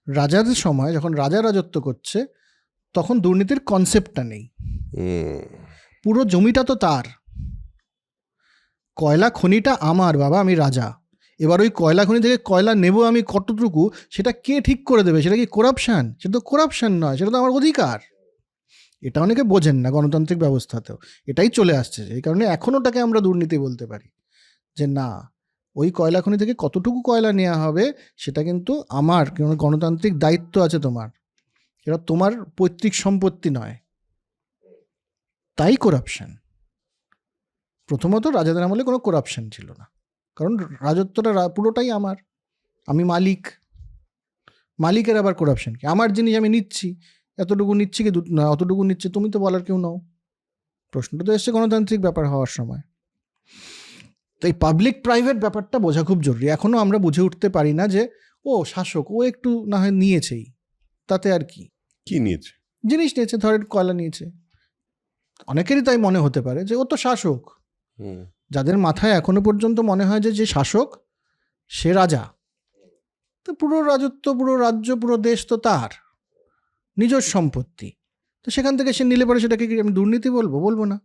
রাজাদের সময় যখন রাজা রাজত্ব করছে তখন দুর্নীতির কনসেপ্টটা নেই, পুরো জমিটা তো তার, কয়লা খনিটা আমার, বাবা আমি রাজা, এবার ওই কয়লা খনি থেকে কয়লা নেব আমি কতটুকু সেটা কে ঠিক করে দেবে? সেটা কি করাপশান? সেটা তো করাপশান নয়, সেটা তো আমার অধিকার। এটা অনেকে বোঝেন না গণতান্ত্রিক ব্যবস্থাতেও, এটাই চলে আসছে, এই কারণে এখন ওটাকে আমরা দুর্নীতি বলতে পারি যে না, ওই কয়লা খনি থেকে কতটুকু কয়লা নেওয়া হবে সেটা কিন্তু আমার, গণতান্ত্রিক দায়িত্ব আছে তোমার, এটা তোমার পৈতৃক সম্পত্তি নয়। তাই করাপশান। প্রথমত রাজাদের আমলে কোনো করাপশান ছিল না, কারণ রাজত্বটা পুরোটাই আমার, আমি মালিক। মালিকের আবার করাপশান কি? আমার জিনিস আমি নিচ্ছি, এতটুকু নিচ্ছি কি না অতটুকু নিচ্ছি, তুমি তো বলার কেউ নও। প্রশ্নটা তো এসছে গণতান্ত্রিক ব্যাপার হওয়ার সময়। তো এই পাবলিক প্রাইভেট ব্যাপারটা বোঝা খুব জরুরি। এখনও আমরা বুঝে উঠতে পারি না যে ও শাসক, ও একটু না হয় নিয়েছেই, তাতে আর কি। কি নিয়েছে? জিনিস নিয়েছে, ধরেন কয়লা নিয়েছে, অনেকেরই তাই মনে হতে পারে যে ও তো শাসক। যাদের মাথায় এখনো পর্যন্ত মনে হয় যে যে শাসক সে রাজা, তো পুরো রাজত্ব, পুরো রাজ্য, পুরো দেশ তো তার নিজের সম্পত্তি, তো সেখান থেকে সে নিলে পরে সেটাকে কি আমি দুর্নীতি বলবো? বলবো না।